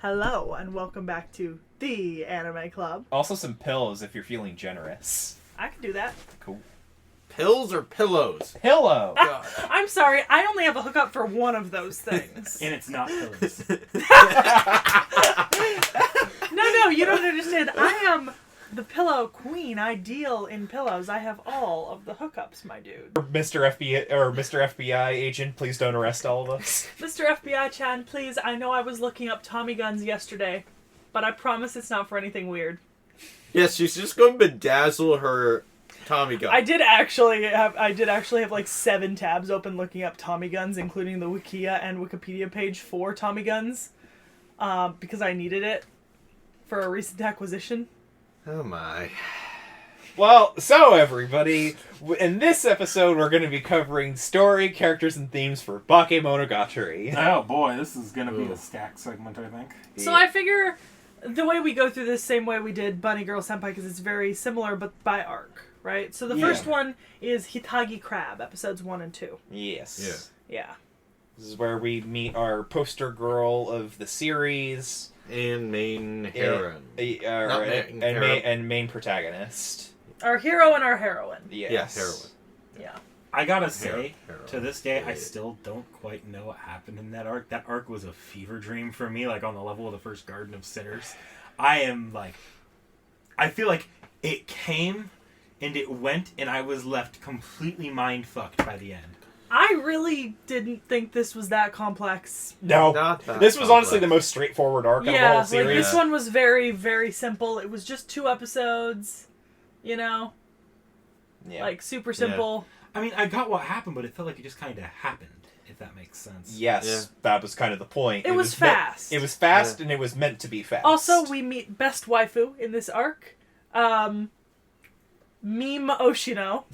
Hello, and welcome back to the Anime Club. Also some pillows if you're feeling generous. I can do that. Cool. Pills or pillows? Pillow! I'm sorry, I only have a hookup for one of those things. And it's not pillows. No, you don't understand. I am the pillow queen. I deal in pillows. I have all of the hookups, my dude. Mr. FBI agent, please don't arrest all of us. Mr. FBI-chan, please, I know I was looking up Tommy guns yesterday, but I promise it's not for anything weird. Yes, she's just going to bedazzle her Tommy gun. I did actually have like 7 tabs open looking up Tommy guns, including the Wikia and Wikipedia page for Tommy guns, because I needed it for a recent acquisition. Oh my. Well, so everybody, in this episode we're going to be covering story, characters, and themes for Bakemonogatari. Oh boy, this is gonna be a stack segment, I think. So I figure the way we go through this same way we did Bunny Girl Senpai, because it's very similar but by arc, right? So the first one is Hitagi Crab, episodes 1 and 2. Yes. Yeah. This is where we meet our poster girl of the series. And main heroine. And main protagonist. Our hero and our heroine. Yes. Yeah, heroine. Yeah. I gotta say, Heroine. to this day, I still don't quite know what happened in that arc. That arc was a fever dream for me, like on the level of the first Garden of Sinners. I feel like it came and it went, and I was left completely mind-fucked by the end. I really didn't think this was that complex. No. Not that This was honestly complex. the most straightforward arc of the Yeah, whole like series. this one was very, very simple. It was just 2 episodes, you know? Yeah. Like, super simple. I mean, I got what happened, but it felt like it just kind of happened, if that makes sense. Yes, Yeah. that was kind of the point. It was meant- fast. It was fast, and it was meant to be fast. Also, we meet best waifu in this arc. Meme Oshino.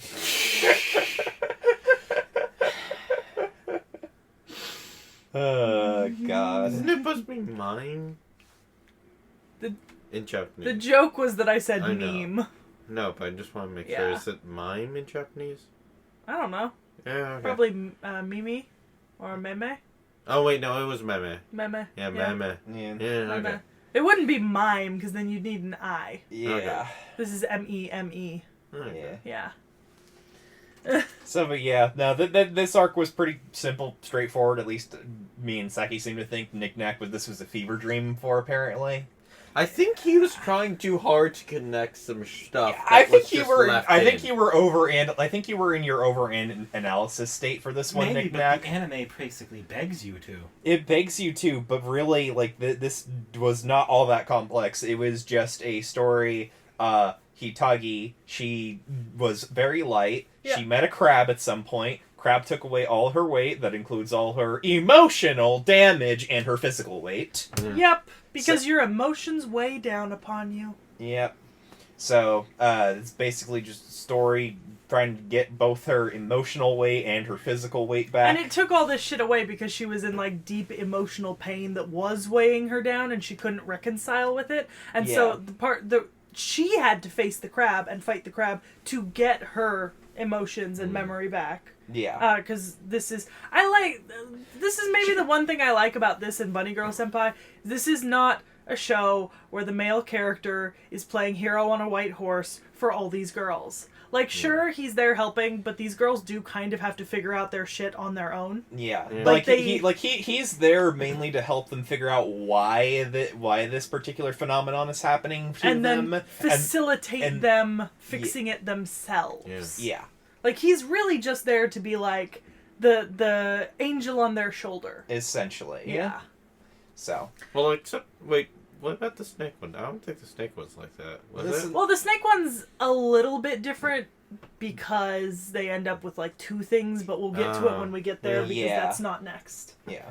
Oh, God. Isn't it supposed to be mime? The- In Japanese. The joke was that I said I know. meme. No, but I just want to make Yeah. sure. Is it mime in Japanese? I don't know. Yeah, okay. Probably Mimi or Meme. Oh, wait, no, it was meme. Meme. Yeah, meme. Yeah. Yeah, Meme. okay. It wouldn't be mime because then you'd need an I. Yeah. This is M-E-M-E. Okay. Yeah. Yeah. So, but yeah, no, this arc was pretty simple, straightforward. At least me and Saki seem to think Knick-Knack this was a fever dream for, apparently. I think he was trying too hard to connect some stuff. I that think was you just were. left I think in. you were over, and I think you were in your over analysis state for this one, Maybe, but Knick-Knack. the anime basically begs you to. It begs you to, but really, like, this was not all that complex. It was just a story. Hitagi, she was very light. Yeah. She met a crab at some point. Crab took away all her weight. That includes all her emotional damage and her physical weight. Yep. Because your emotions weigh down upon you. Yep. So, it's basically just a story trying to get both her emotional weight and her physical weight back. And it took all this shit away because she was in like deep emotional pain that was weighing her down and she couldn't reconcile with it. And so she had to face the crab and fight the crab to get her emotions and memory back. Yeah. Because this is maybe the one thing I like about this in Bunny Girl Senpai. This is not a show where the male character is playing hero on a white horse for all these girls. Like, sure, he's there helping, but these girls do kind of have to figure out their shit on their own. Yeah, Yeah. like Like he's there mainly to help them figure out why this particular phenomenon is happening to And them, then facilitate and- them fixing it themselves. yeah, Like, he's really just there to be like the angel on their shoulder. essentially. Yeah. So Well, except, wait, what about the snake one? I don't think the snake was like that. Was This it? is- Well, the snake one's a little bit different because they end up with like 2 things, but we'll get to it when we get there because Yeah. that's not next. yeah,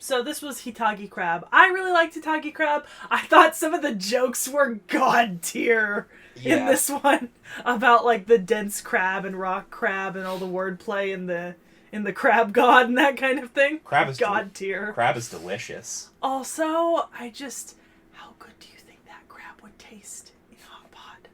So this was Hitagi Crab. I really liked Hitagi Crab. I thought some of the jokes were god tier in Yeah. this one about like the dense crab and rock crab and all the wordplay in the crab god and that kind of thing. crab is God tier. crab is delicious. Also, how good do you think that crab would taste in hot pot?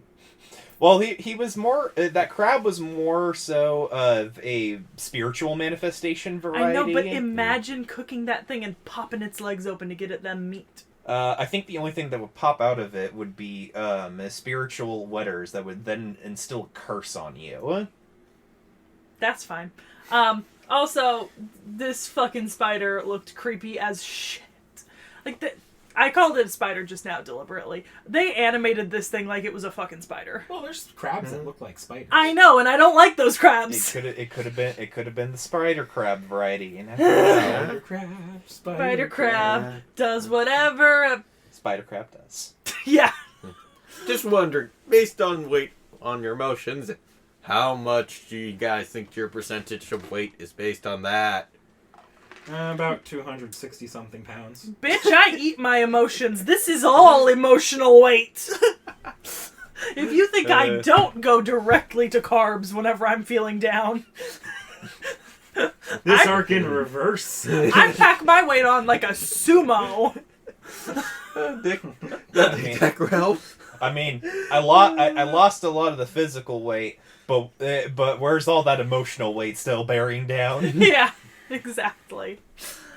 Well, he was more that crab was more so of a spiritual manifestation variety. I know, but imagine cooking that thing and popping its legs open to get at them meat. I think the only thing that would pop out of it would be spiritual letters that would then instill a curse on you. That's fine. Also, this fucking spider looked creepy as shit. Like, I called it a spider just now deliberately. They animated this thing like it was a fucking spider. Well, there's crabs that look like spiders. I know, and I don't like those crabs. It could have been the spider crab variety. You know? Spider crab. Spider crab does whatever. Spider crab does. Yeah. Just wondering, based on weight on your emotions, how much do you guys think your percentage of weight is based on that? About 260 something pounds. Bitch, I eat my emotions. This is all emotional weight. If you think I don't go directly to carbs whenever I'm feeling down. This arc in reverse. I pack my weight on like a sumo. Dick Ralph. I mean, I lost a lot of the physical weight, but where's all that emotional weight still bearing down? Yeah, exactly.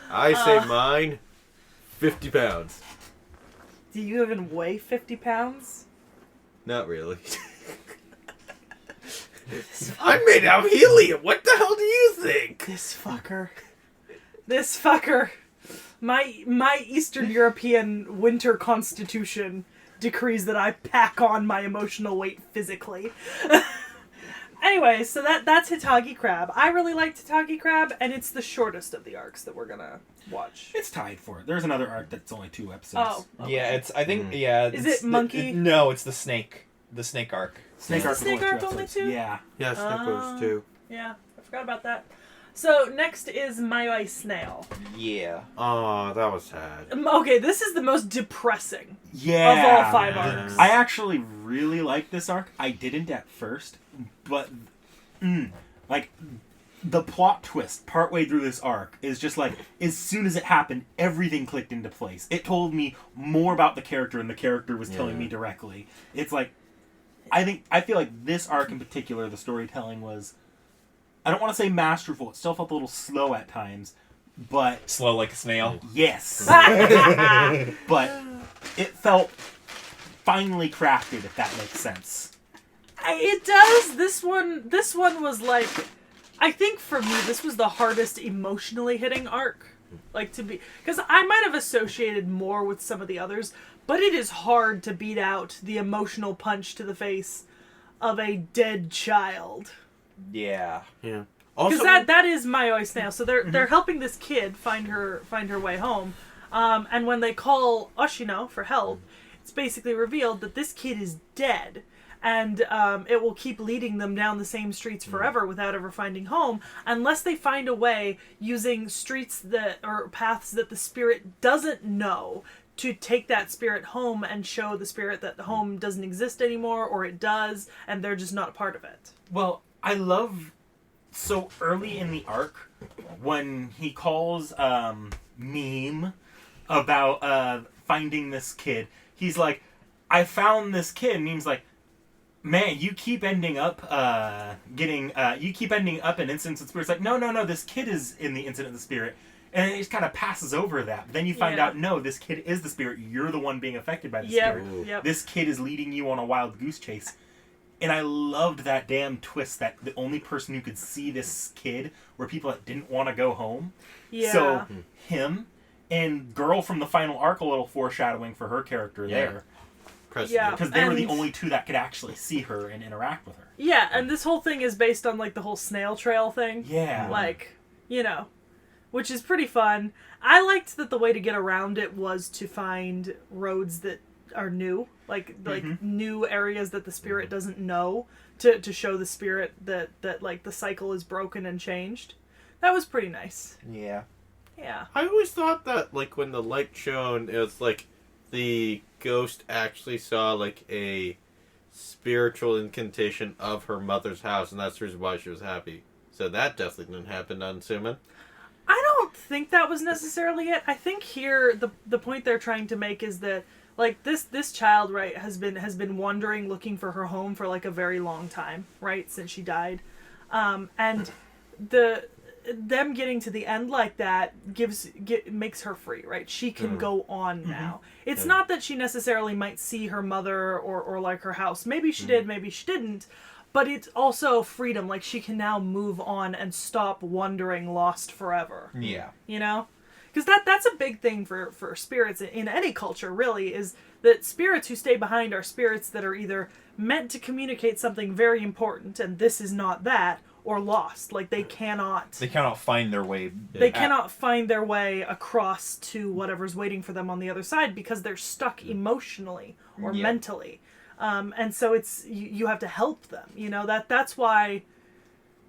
I say mine, 50 pounds. Do you even weigh 50 pounds? Not really. I'm made out of helium. What the hell do you think? This fucker. My Eastern European winter constitution decrees that I pack on my emotional weight physically. Anyway, so that's Hitagi Crab. I really liked Hitagi Crab, and it's the shortest of the arcs that we're gonna watch. It's tied for it. There's another arc that's only 2 episodes. Oh, okay. Yeah, I think yeah. Is it's it monkey? No, it's the snake arc. Snake arc. Snake is arc only only 2 2? Yeah. Yeah, Snickers too. Yeah, I forgot about that. So next is Mayoi Snail. Yeah. Oh, that was sad. Okay, this is the most depressing Yeah. of all 5 arcs. I actually really liked this arc. I didn't at first, but like the plot twist partway through this arc is just like as soon as it happened, everything clicked into place. It told me more about the character, and the character was telling me directly. It's like I feel like this arc in particular, the storytelling was, I don't want to say masterful. It still felt a little slow at times, but Slow like a snail. yes, but it felt finely crafted, if that makes sense. It does. This one was like, I think for me this was the hardest emotionally hitting arc, like to be, because I might have associated more with some of the others, but it is hard to beat out the emotional punch to the face of a dead child. Yeah. Yeah. Because Also, that is Mayoi Snail. So they're helping this kid find her way home, and when they call Oshino for help, it's basically revealed that this kid is dead, and it will keep leading them down the same streets forever without ever finding home, unless they find a way using streets or paths that the spirit doesn't know to take that spirit home and show the spirit that the home doesn't exist anymore, or it does, and they're just not a part of it. Well, I love so early in the arc when he calls Meme about finding this kid. He's like, I found this kid, and Meme's like, man, you keep ending up you keep ending up in Incidents of the Spirit. It's like, no, this kid is in the Incident of the Spirit. And it just kind of passes over that. But then you find out, no, this kid is the spirit. You're the one being affected by the spirit. Yep. This kid is leading you on a wild goose chase. And I loved that damn twist that the only person who could see this kid were people that didn't want to go home. Yeah. So him and girl from the final arc, a little foreshadowing for her character there. Yeah. Because they were the And- only two that could actually see her and interact with her. Yeah, and this whole thing is based on, like, the whole snail trail thing. Yeah. Like, you know, which is pretty fun. I liked that the way to get around it was to find roads that are new, like new areas that the spirit doesn't know, to show the spirit that like the cycle is broken and changed. That was pretty nice. Yeah. Yeah. I always thought that, like, when the light shone, it was like the ghost actually saw, like, a spiritual incantation of her mother's house, and that's the reason why she was happy. So that definitely didn't happen, I'm assuming. I don't think that was necessarily it. I think here the point they're trying to make is that like this child, right, has been wandering, looking for her home for like a very long time, right, since she died, and them getting to the end like that makes her free, right? She can go on now. It's not that she necessarily might see her mother or like her house. Maybe she did, maybe she didn't. But it's also freedom. Like, she can now move on and stop wandering lost forever. Yeah. You know? Because that's a big thing for spirits in any culture, really, is that spirits who stay behind are spirits that are either meant to communicate something very important, and this is not that, or lost. Like, they cannot find their way. They cannot find their way across to whatever's waiting for them on the other side because they're stuck emotionally or mentally. And so it's you have to help them. You know, that's why.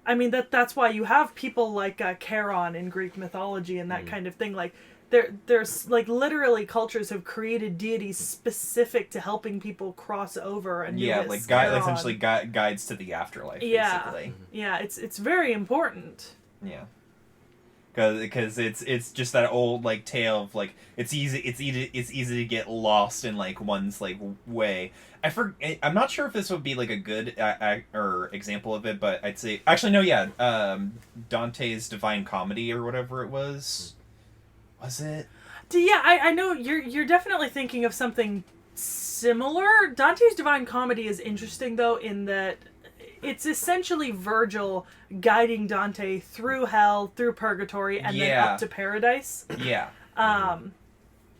I mean, that's why you have people like Charon in Greek mythology and that kind of thing. Like, there's like literally cultures have created deities specific to helping people cross over and like essentially guides to the afterlife. Basically. Yeah, it's very important. Yeah. Because it's just that old like tale of like it's easy to get lost in like one's like way. I'm not sure if this would be like a good or example of it, but I'd say actually no, yeah, Dante's Divine Comedy or whatever it was it? Yeah, I know you're definitely thinking of something similar. Dante's Divine Comedy is interesting though in that it's essentially Virgil guiding Dante through hell, through purgatory, and then up to paradise. Yeah.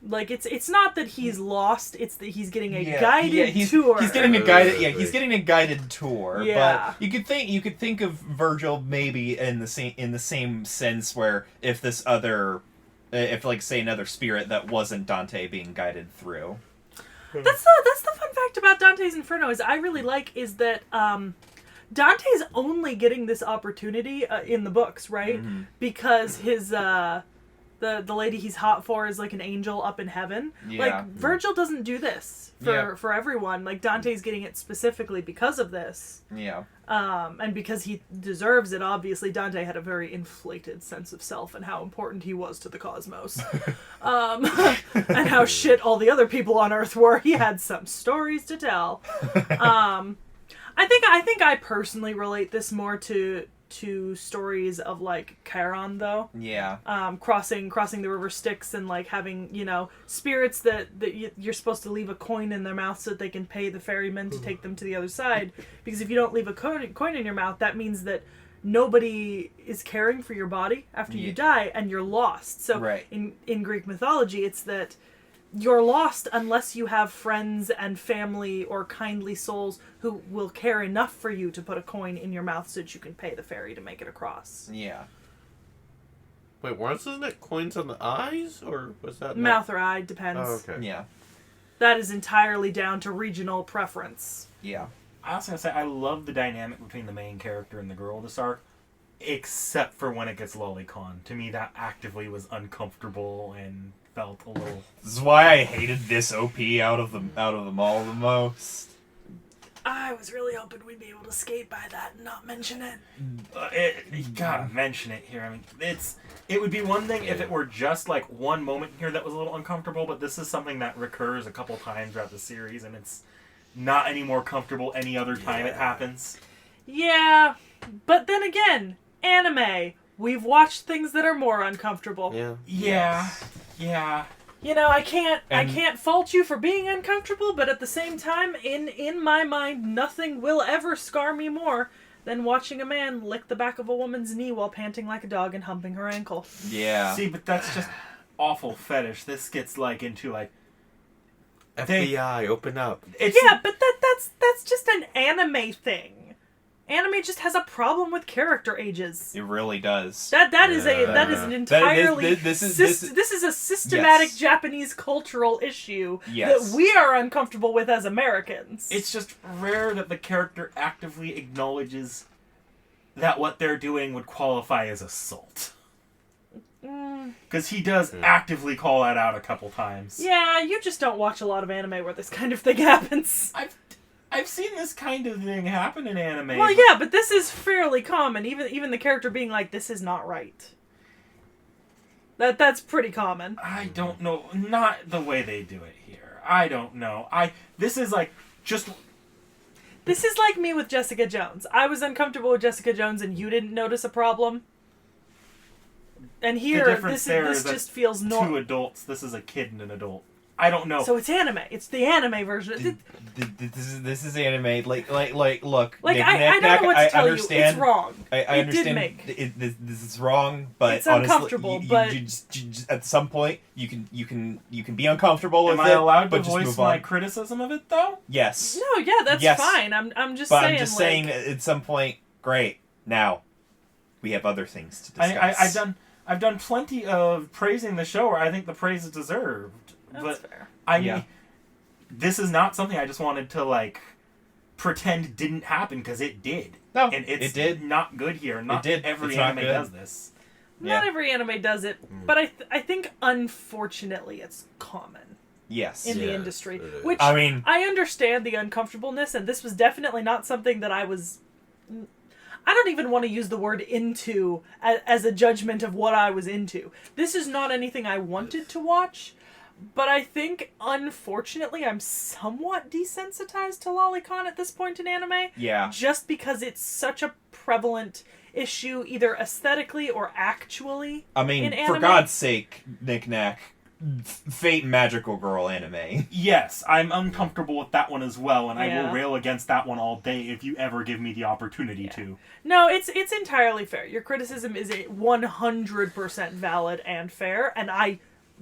Like it's not that he's lost; it's that he's getting a guided tour. He's getting a guided. Yeah, he's getting a guided tour. Yeah. But you could think of Virgil maybe in the same sense where if this other, if like say another spirit that wasn't Dante being guided through. That's the fun fact about Dante's Inferno is I really like is that Dante's only getting this opportunity in the books, right? Mm-hmm. Because his the lady he's hot for is like an angel up in heaven. Yeah. Like Virgil doesn't do this for everyone. Like Dante's getting it specifically because of this. Yeah. And because he deserves it, obviously Dante had a very inflated sense of self and how important he was to the cosmos. And how shit all the other people on Earth were. He had some stories to tell. I think I personally relate this more to stories of like Charon though. Yeah. Crossing the river Styx and like having, you know, spirits that you're supposed to leave a coin in their mouth so that they can pay the ferryman to take them to the other side. Because if you don't leave a coin in your mouth, that means that nobody is caring for your body after you die and you're lost. So in Greek mythology, it's that you're lost unless you have friends and family or kindly souls who will care enough for you to put a coin in your mouth so that you can pay the ferry to make it across. Yeah. Wait, wasn't it coins on the eyes, or was that mouth or eye? Depends. Oh, okay. Yeah. That is entirely down to regional preference. Yeah. I was gonna say I love the dynamic between the main character and the girl this arc, except for when it gets lolicon. To me, that actively was uncomfortable and felt a little. This is why I hated this OP out of them all the most. I was really hoping we'd be able to skate by that and not mention it. You gotta mention it here. I mean, it would be one thing if it were just like one moment here that was a little uncomfortable, but this is something that recurs a couple times throughout the series, and it's not any more comfortable any other time it happens. Yeah, but then again, anime. We've watched things that are more uncomfortable. Yeah. You know, I can't fault you for being uncomfortable, but at the same time, in my mind, nothing will ever scar me more than watching a man lick the back of a woman's knee while panting like a dog and humping her ankle. Yeah. See, but that's just awful fetish. This gets like into like FBI, open up. Yeah, but that's just an anime thing. Anime just has a problem with character ages. It really does. That is an entirely this is a systematic Japanese cultural issue that we are uncomfortable with as Americans. It's just rare that the character actively acknowledges that what they're doing would qualify as assault. Because he does actively call that out a couple times. Yeah, you just don't watch a lot of anime where this kind of thing happens. I've seen this kind of thing happen in anime. Well, yeah, but this is fairly common. Even the character being like, "This is not right." That's pretty common. I don't know, not the way they do it here. I don't know. This is like just. This is like me with Jessica Jones. I was uncomfortable with Jessica Jones, and you didn't notice a problem. And here, difference this there this is that just feels two normal. adults. This is a kid and an adult. I don't know. So it's anime. It's the anime version. This is anime. Like look. Like, Nick, I don't know what to tell understand. you. It's wrong. I It understand. did make. This is wrong, but It's honestly, uncomfortable, but- you just, at some point you can be uncomfortable Am with I it. allowed to but just voice move my on. criticism of it though? Yes, No, yeah, that's Yes. fine. I'm just but saying. I'm just like, saying at some point. Great. Now we have other things to discuss. I've done plenty of praising the show where I think the praise is deserved. That's But fair. Yeah. this is not something I just wanted to like pretend didn't happen because it did. No, And it's it did. not good here. Not did. every It's not anime good. does this. Not Yeah. every anime does it, but I think unfortunately it's common Yes. in the Yes, industry. it is. Which I mean, I understand the uncomfortableness, and this was definitely not something that I was. I don't even want to use the word into as a judgment of what I was into. This is not anything I wanted to watch, but I think, unfortunately, I'm somewhat desensitized to lolicon at this point in anime. yeah. Just because it's such a prevalent issue, either aesthetically or actually. I mean, in for anime? God's sake, Nick Nack, Fate Magical Girl anime. Yes, I'm uncomfortable with that one as well, and I Yeah. will rail against that one all day if you ever give me the opportunity to. No, it's entirely fair. Your criticism is 100% valid and fair, and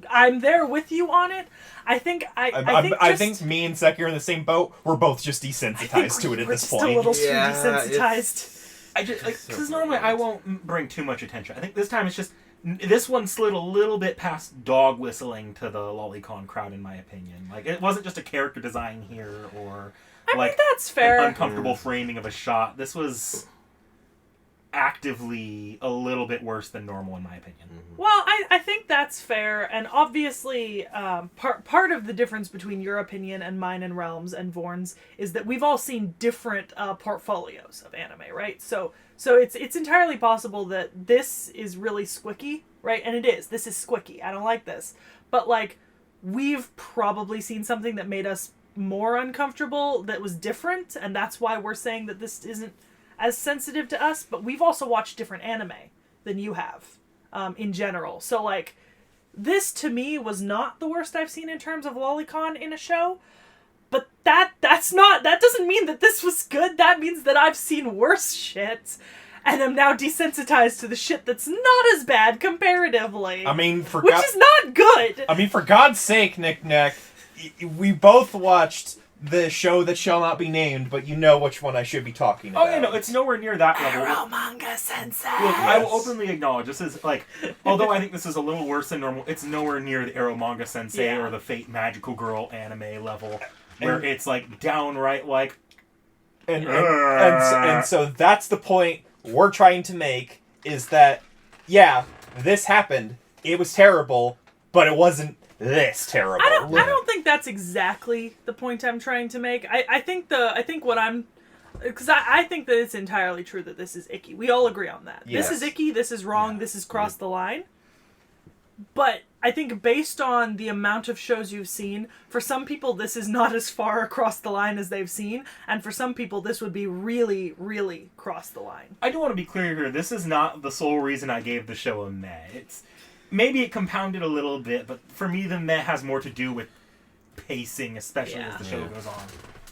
I'm there with you on it. I think I think me and Seki are in the same boat. We're both just desensitized to it at we're this just point. a little too Yeah, desensitized. I just like So because normally I won't bring too much attention. I think this time it's just this one slid a little bit past dog whistling to the lolicon crowd, in my opinion. Like it wasn't just a character design here or I like mean, that's fair. an uncomfortable framing of a shot. This was actively a little bit worse than normal, in my opinion. Well, I think that's fair, and obviously, part of the difference between your opinion and mine and Realms and Vorn's is that we've all seen different portfolios of anime, right? So it's entirely possible that this is really squicky, right? And it is. This is squicky. I don't like this, but like we've probably seen something that made us more uncomfortable that was different, and that's why we're saying that this isn't as sensitive to us. But we've also watched different anime than you have. In general. So, like, this to me was not the worst I've seen in terms of lolicon in a show, but that doesn't mean that this was good. That means that I've seen worse shit, and I'm now desensitized to the shit that's not as bad comparatively. I mean, which is not good. for God's sake, Nick Nack, we both watched the show that shall not be named, but you know which one I should be talking about. Oh yeah, no, it's nowhere near that level. Manga Sensei. Look, I will openly acknowledge this is like, although I think this is a little worse than normal, it's nowhere near the Arrow Manga Sensei Yeah. or the Fate Magical Girl anime level, where it's like downright like. And so that's the point we're trying to make, is that, yeah, this happened, it was terrible, but it wasn't this terrible. I don't think that's exactly the point I'm trying to make. I think what I'm, because I think that it's entirely true that this is icky. We all agree on that. Yes. This is icky. This is wrong. This is crossed the line. But I think based on the amount of shows you've seen, for some people this is not as far across the line as they've seen, and for some people this would be really, really cross the line. I do want to be clear here. This is not the sole reason I gave the show a meh. It's maybe it compounded a little bit, but for me the meh has more to do with pacing, especially as the show Yeah. goes on.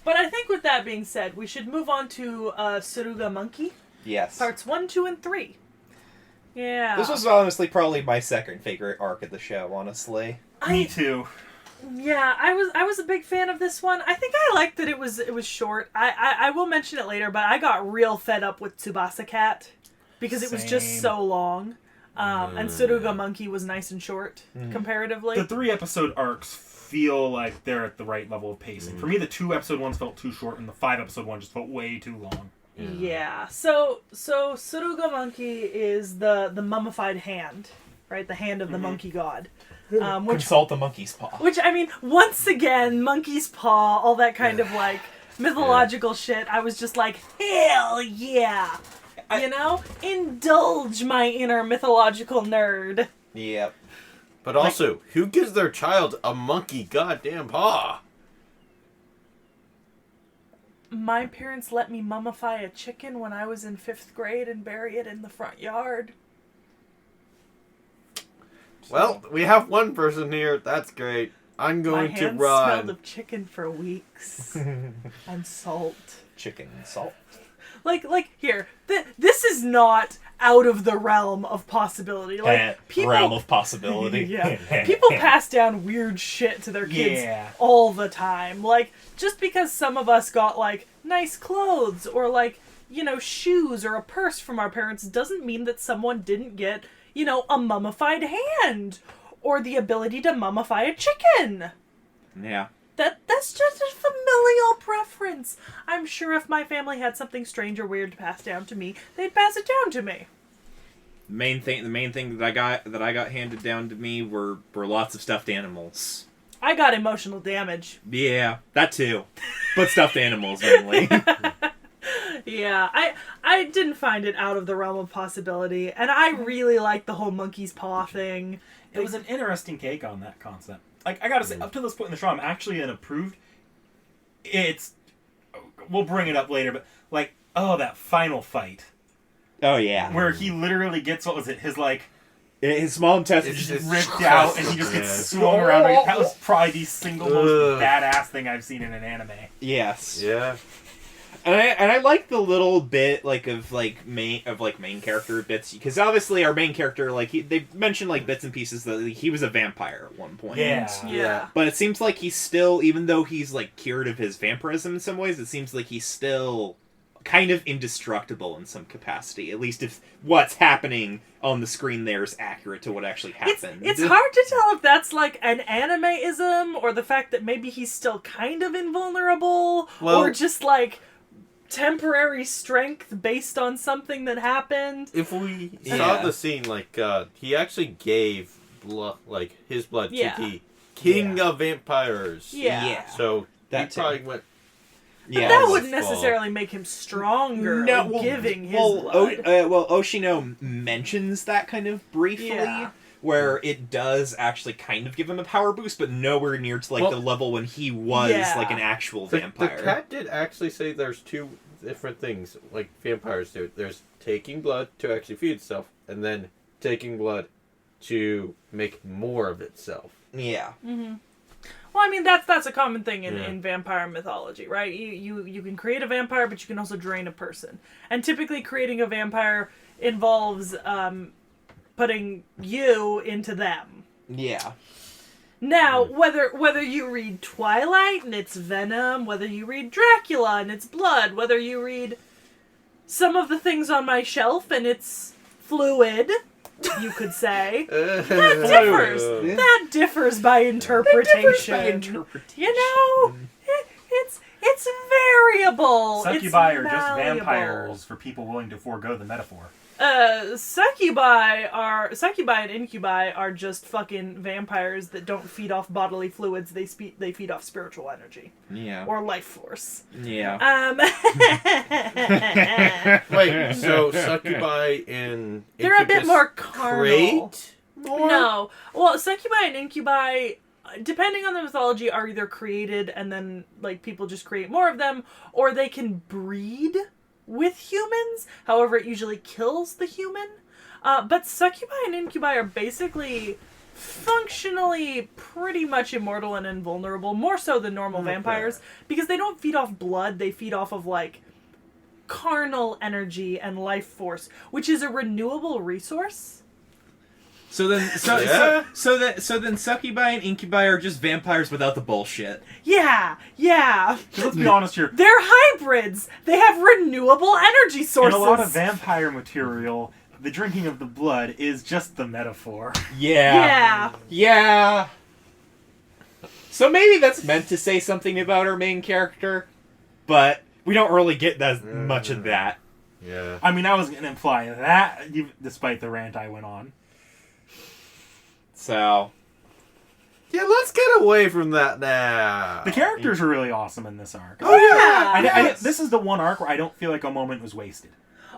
But I think with that being said, we should move on to Suruga Monkey, Yes. parts 1, 2, and 3. Yeah. This was honestly probably my second favorite arc of the show, honestly. Me too. Yeah, I was a big fan of this one. I think I liked that it was short. I will mention it later, but I got real fed up with Tsubasa Cat because it was just Same. so long. And Suruga Monkey was nice and short comparatively. The 3-episode arcs feel like they're at the right level of pacing. For me, the 2-episode ones felt too short, and the 5-episode one just felt way too long. Yeah. So Suruga Monkey is the mummified hand, right? The hand of the monkey god. Which Consult the monkey's paw. Which, I mean, once again, monkey's paw, all that kind of, like, mythological shit, I was just like, hell yeah! You know? Indulge my inner mythological nerd. Yep. But also, who gives their child a monkey goddamn paw? My parents let me mummify a chicken when I was in 5th grade and bury it in the front yard. Well, we have one person here. That's great. I'm My going to hands smelled run. of chicken for weeks. And salt. Chicken salt. Like here, this is not out of the realm of possibility. Like people, realm of possibility. yeah, people pass down weird shit to their kids Yeah. all the time. Like just because some of us got like nice clothes or like shoes or a purse from our parents doesn't mean that someone didn't get a mummified hand or the ability to mummify a chicken. Yeah. That's just a familial preference. I'm sure if my family had something strange or weird to pass down to me, they'd pass it down to me. The main thing that I got handed down to me were lots of stuffed animals. I got emotional damage. Yeah, that too. But stuffed animals mainly. Yeah, I didn't find it out of the realm of possibility, and I really like the whole monkey's paw thing. It was an interesting take on that concept. Like, I gotta say, up to this point in the show, I'm actually an approved. We'll bring it up later, but, like, that final fight. Oh yeah. Where he literally gets, what was it, His small intestine It's just just ripped out, and he just gets swung around. That was probably the single most Ugh. badass thing I've seen in an anime. yes. Yeah. And I like the little bit of main character bits, because obviously our main character, like, they mentioned like bits and pieces that he was a vampire at one point. Yeah. But it seems like he's still, even though he's like cured of his vampirism in some ways, it seems like he's still kind of indestructible in some capacity. At least if what's happening on the screen there is accurate to what actually happened. It's hard to tell if that's like an anime-ism or the fact that maybe he's still kind of invulnerable or just like temporary strength based on something that happened. If we Yeah. saw the scene, like, he actually gave blood, like, his blood Yeah. to the king of vampires. Yeah. So That he too. probably went. Yeah. That his wouldn't fault. necessarily make him stronger. No, like, giving his well, blood. Oshino mentions that kind of briefly, Yeah. where it does actually kind of give him a power boost, but nowhere near to like Well, the level when he was Yeah. like an actual The vampire. cat did actually say there's two different things, like vampires do. There's taking blood to actually feed itself, and then taking blood to make more of itself. Yeah. Well, I mean that's a common thing Yeah. in vampire mythology, right? You can create a vampire, but you can also drain a person. And typically, creating a vampire involves putting you into them. Yeah. Now, whether you read Twilight and its venom, whether you read Dracula and its blood, whether you read some of the things on my shelf and its fluid, you could say. That differs. That differs by interpretation. You know, it's variable. Succubi it's are just malleable. vampires for people willing to forego the metaphor. Succubi and incubi are just fucking vampires that don't feed off bodily fluids. They feed off spiritual energy Yeah. or life force. Yeah. Wait, so succubi and They're a bit incubus more carnal. create more? No. Well, succubi and incubi, depending on the mythology, are either created and then like people just create more of them, or they can breed with humans. However, it usually kills the human. But succubi and incubi are basically functionally pretty much immortal and invulnerable, more so than normal vampires, because they don't feed off blood. They feed off of like carnal energy and life force, which is a renewable resource. So then succubi and incubi are just vampires without the bullshit. Yeah. 'Cause let's be honest here. They're hybrids. They have renewable energy In sources. a lot of vampire material, the drinking of the blood is just the metaphor. Yeah. Yeah. So maybe that's meant to say something about our main character, but we don't really get as much of that. Yeah. I mean, I was going to imply that, despite the rant I went on. So, Yeah, let's get away from that now. The characters are really awesome in this arc. Oh, yeah. This is the one arc where I don't feel like a moment was wasted.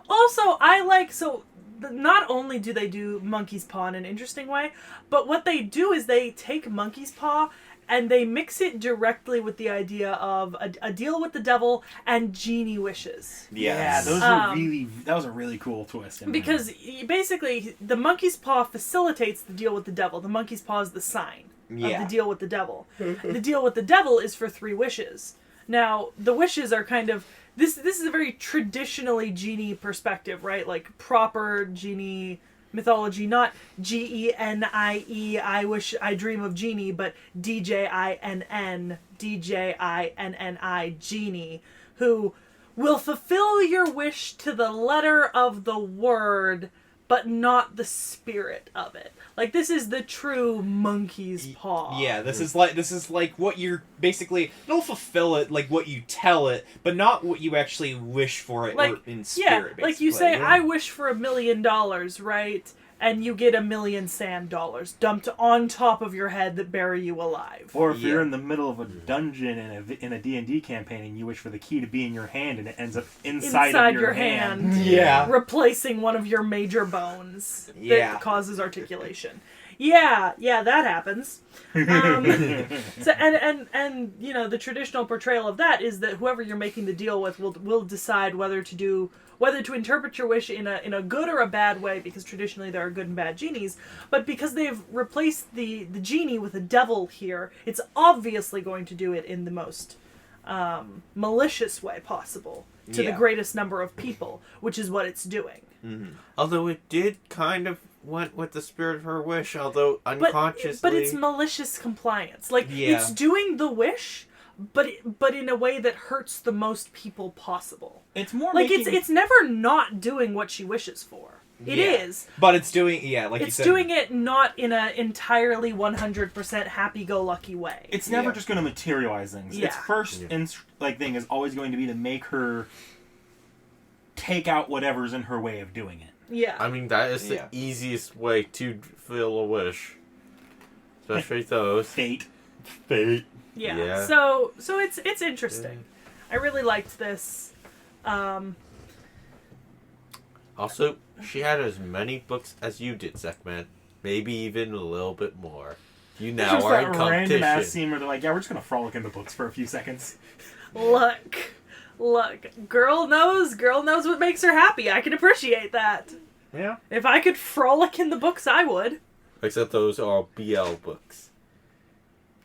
Also, not only do they do Monkey's Paw in an interesting way, but what they do is they take Monkey's Paw and they mix it directly with the idea of a deal with the devil and genie wishes. Yeah, those were that was a really cool twist. Because basically, the monkey's paw facilitates the deal with the devil. The monkey's paw is the sign of the deal with the devil. The deal with the devil is for 3 wishes. Now, the wishes are kind of... This is a very traditionally genie perspective, right? Like, proper genie mythology, not Genie, I wish I dream of genie, but Djinn, Djinni, genie, who will fulfill your wish to the letter of the word, but not the spirit of it. Like, this is the true monkey's paw. Yeah, this is like what you're basically... It'll fulfill it, like, what you tell it, but not what you actually wish for it, Like, or in spirit, yeah, like you say, I wish for $1 million, right? And you get $1 million sand dollars dumped on top of your head that bury you alive. Or if you're in the middle of a dungeon in a D&D campaign and you wish for the key to be in your hand and it ends up inside of your hand. Yeah. Replacing one of your major bones Yeah. that causes articulation. Yeah, that happens. So and you know, the traditional portrayal of that is that whoever you're making the deal with will decide whether to interpret your wish in a good or a bad way, because traditionally there are good and bad genies, but because they've replaced the genie with a devil here, it's obviously going to do it in the most malicious way possible to the greatest number of people, which is what it's doing. Mm-hmm. Although it did kind of went with the spirit of her wish, although unconsciously. But it's malicious compliance. Like, it's doing the wish, but in a way that hurts the most people possible. It's more like it's never not doing what she wishes for. It is. But it's doing, like you it's said... doing it not in an entirely 100% happy-go-lucky way. It's never just going to materialize things. Yeah. Its first thing is always going to be to make her take out whatever's in her way of doing it. Yeah. I mean, that is the easiest way to fulfill a wish. Especially those. Fate. Yeah. So it's interesting. I really liked this. Also, she had as many books as you did, Zekman. Maybe even a little bit more. You now Just are that in random ass competition. scene where they're like, yeah, we're just going to frolic in the books for a few seconds. Look, girl knows what makes her happy. I can appreciate that. Yeah. If I could frolic in the books, I would. Except those are BL books.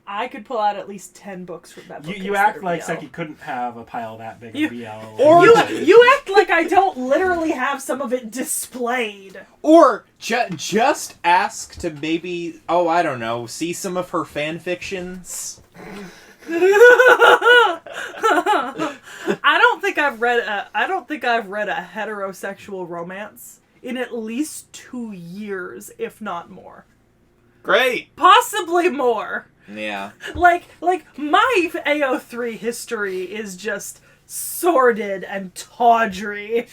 I could pull out at least 10 books from that book. You act like Seki couldn't have a pile that big of BL. Or you act like I don't literally have some of it displayed. Or just ask to maybe, I don't know, see some of her fan fictions. I don't think I've read a heterosexual romance in at least 2 years, if not more. Great! Possibly more. Yeah. Like my AO3 history is just sordid and tawdry.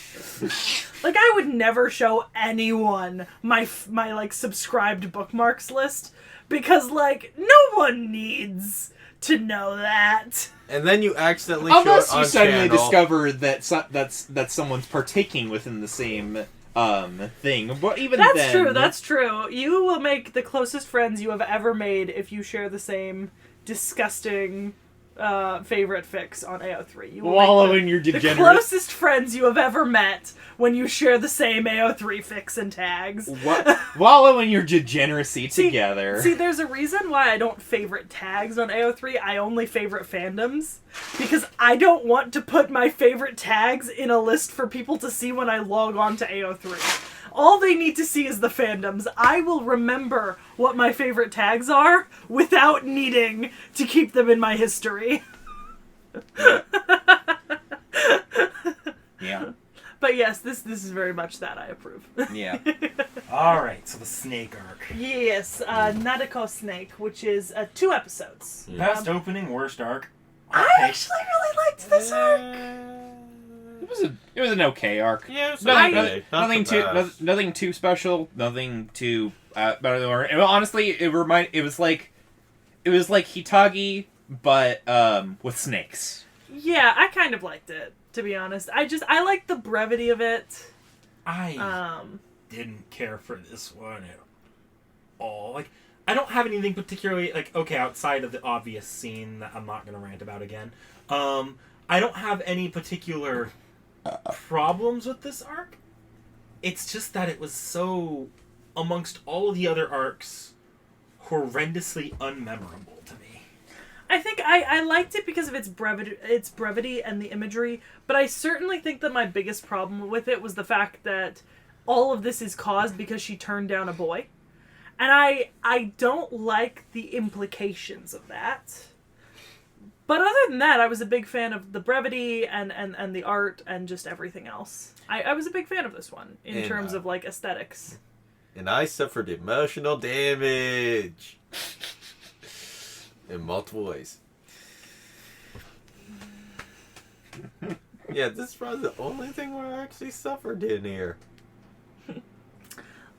Like, I would never show anyone my like subscribed bookmarks list, because like no one needs to know that. And then you accidentally show Unless it on you suddenly channel. discover that someone's partaking within the same thing. But even That's true. You will make the closest friends you have ever made if you share the same disgusting favorite fics on AO3. You will wallow make in your the degenerate... closest friends you have ever met when you share the same AO3 fics and tags. Wallow in your degeneracy together. See, there's a reason why I don't favorite tags on AO3. I only favorite fandoms. Because I don't want to put my favorite tags in a list for people to see when I log on to AO3. All they need to see is the fandoms. I will remember what my favorite tags are without needing to keep them in my history. Yeah. But yes, this is very much that. I approve. Yeah. Alright, so the snake arc. Yes, Nadeko Snake, which is 2 episodes. Best opening, worst arc. I actually really liked this arc. It was an okay arc. Yeah, it was Nothing too special. Nothing too better. Honestly, it was like Hitagi, but with snakes. Yeah, I kind of liked it, to be honest. I liked the brevity of it. I didn't care for this one at all. Like, I don't have anything particularly, like, okay, outside of the obvious scene that I'm not going to rant about again. I don't have any particular problems with this arc. It's just that it was so, amongst all of the other arcs, horrendously unmemorable to me. I think I liked it because of its brevity and the imagery, but I certainly think that my biggest problem with it was the fact that all of this is caused because she turned down a boy. And I don't like the implications of that. But other than that, I was a big fan of the brevity and the art and just everything else. I was a big fan of this one in terms of, like, aesthetics. And I suffered emotional damage. In multiple ways. Yeah, this is probably the only thing where I actually suffered in here.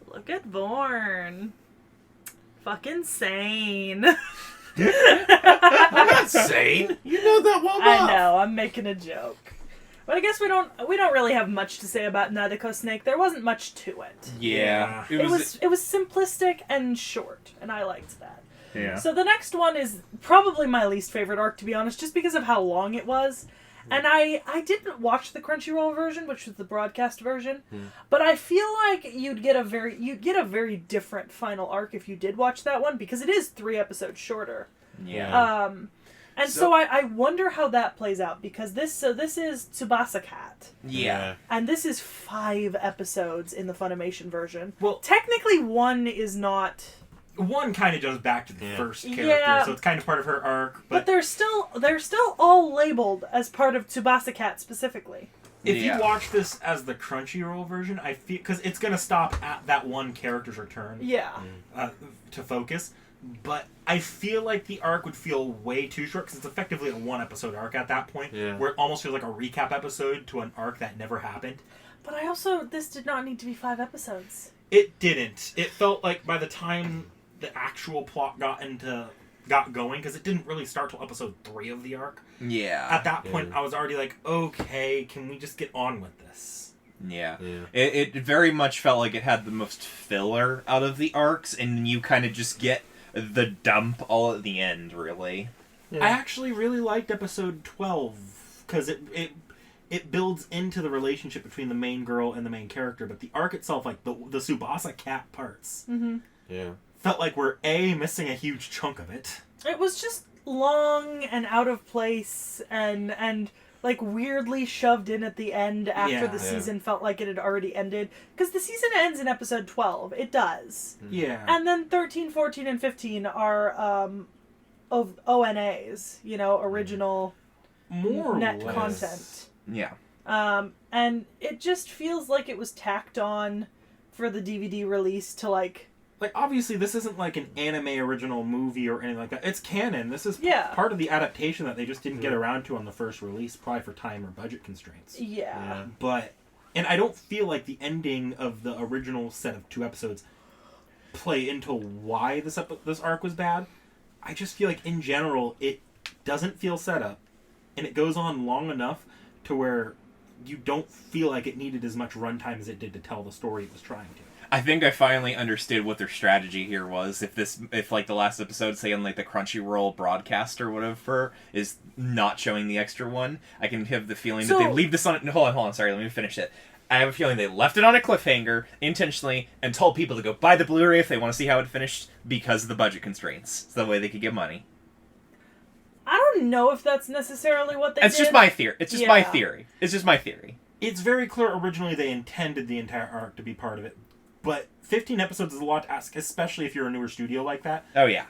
Look at Vorn. Fucking sane. I'm not sane. You know that well enough. I know, I'm making a joke. But I guess we don't really have much to say about Nadeko Snake. There wasn't much to it. Yeah. It was simplistic and short, and I liked that. Yeah. So the next one is probably my least favorite arc, to be honest, just because of how long it was. And I didn't watch the Crunchyroll version, which was the broadcast version, but I feel like you'd get a very different final arc if you did watch that one, because it is 3 episodes shorter. Yeah. So I wonder how that plays out, because this is Tsubasa Cat. Yeah. And this is 5 episodes in the Funimation version. Well, Technically 1 is not... one kind of goes back to the first character, Yeah. so it's kind of part of her arc. But they're still all labeled as part of Tsubasa Cat specifically. If Yeah. you watch this as the Crunchyroll version, I feel, because it's going to stop at that one character's return Yeah. to focus. But I feel like the arc would feel way too short, because it's effectively a 1-episode arc at that point, where it almost feels like a recap episode to an arc that never happened. But this did not need to be 5 episodes. It didn't. It felt like by the time the actual plot got going, because it didn't really start till episode 3 of the arc. Yeah. At that point, I was already like, okay, can we just get on with this? Yeah. It very much felt like it had the most filler out of the arcs, and you kind of just get the dump all at the end, really. Yeah. I actually really liked episode 12, because it builds into the relationship between the main girl and the main character, but the arc itself, like the Tsubasa Cat parts, felt like we're missing a huge chunk of it. It was just long and out of place and like weirdly shoved in at the end after the season felt like it had already ended. Because the season ends in episode 12. It does. Yeah. And then 13, 14, and 15 are of ONAs, original More or net less. content. Yeah. And it just feels like it was tacked on for the DVD release to like obviously this isn't like an anime original movie or anything like that. It's canon. This is part of the adaptation that they just didn't get around to on the first release, probably for time or budget constraints. Yeah. But, and I don't feel like the ending of the original set of 2 episodes play into why this arc was bad. I just feel like in general it doesn't feel set up, and it goes on long enough to where you don't feel like it needed as much runtime as it did to tell the story it was trying to. I think I finally understood what their strategy here was. If like the last episode, say on like the Crunchyroll broadcast or whatever, is not showing the extra one, I can have the feeling that they leave this on. Hold on. Sorry, let me finish it. I have a feeling they left it on a cliffhanger intentionally and told people to go buy the Blu-ray if they want to see how it finished because of the budget constraints. So that way they could get money. I don't know if that's necessarily what they did. It's just my theory. It's just my theory. It's just my theory. It's very clear originally they intended the entire arc to be part of it. But 15 episodes is a lot to ask, especially if you're a newer studio like that. Oh, yeah.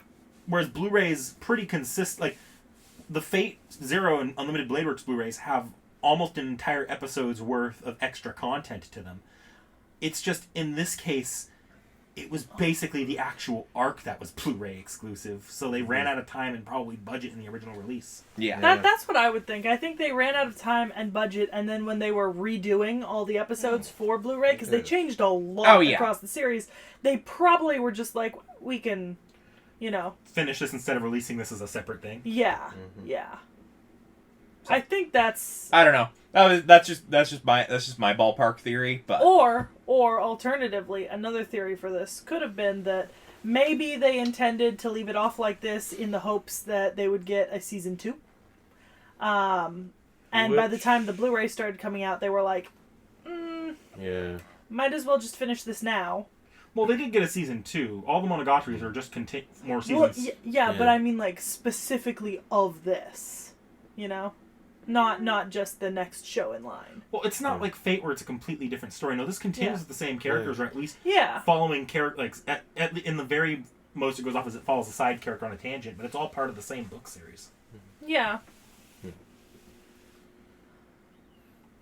Whereas Blu-ray is pretty consistent. Like, the Fate Zero and Unlimited Blade Works Blu-rays have almost an entire episode's worth of extra content to them. It's just, in this case, it was basically the actual arc that was Blu-ray exclusive. So they ran out of time and probably budget in the original release. Yeah. That's what I would think. I think they ran out of time and budget, and then when they were redoing all the episodes for Blu-ray, because they changed a lot across the series, they probably were just like, we can, finish this instead of releasing this as a separate thing. Yeah. I think that's... I don't know. That's just my ballpark theory, but Or alternatively, another theory for this could have been that maybe they intended to leave it off like this in the hopes that they would get a season 2. And by the time the Blu-ray started coming out, they were like, Yeah. might as well just finish this now. Well, they did get a season 2. All the Monogatari's are just more Well, seasons. yeah, but Yeah. I mean, like, specifically of this, you know? Not just the next show in line. Well, it's not like Fate where it's a completely different story. No, this continues Yeah. with the same characters, or at least Yeah. following character. Like in the very most it goes off as it follows a side character on a tangent, but it's all part of the same book series. Yeah.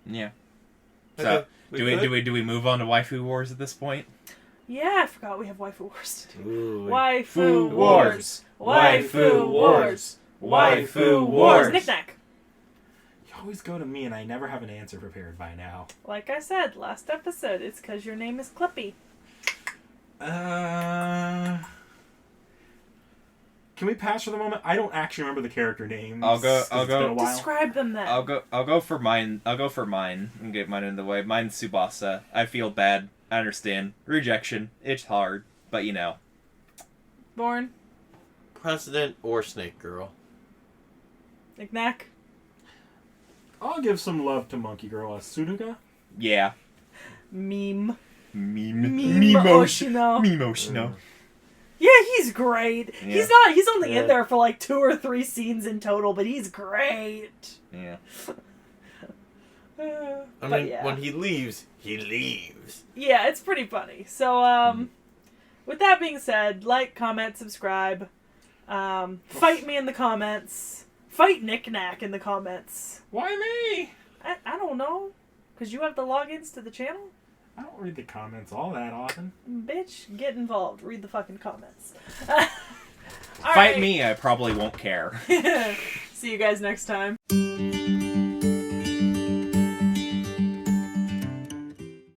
Yeah. Okay, So we do we move on to waifu wars at this point? Yeah, I forgot we have waifu wars to do. Ooh, Waifu wars. wars. Waifu wars. Waifu wars. Knick-knack. You always go to me, and I never have an answer prepared by now. Like I said last episode, it's because your name is Clippy. Can we pass for the moment? I don't actually remember the character names. I'll go- 'cause I'll it's go- been a while. Describe them then. I'll go for mine. I'll go for mine and get mine in the way. Mine's Tsubasa. I feel bad. I understand. Rejection. It's hard, but you know. Born. President or Snake Girl. Knick-knack. I'll give some love to Monkey Girl as Suruga. Yeah. Meme. Meme. Oshino. Mimoshino. Yeah, he's great. Yeah. He's only in Yeah. there for like 2 or 3 scenes in total, but he's great. Yeah. I But mean, yeah. when he leaves, he leaves. Yeah, it's pretty funny. So, with that being said, like, comment, subscribe. Fight me in the comments. Fight Knick-knack in the comments. Why me? I don't know. Because you have the logins to the channel? I don't read the comments all that often. Bitch, get involved. Read the fucking comments. Fight me. I probably won't care. See you guys next time.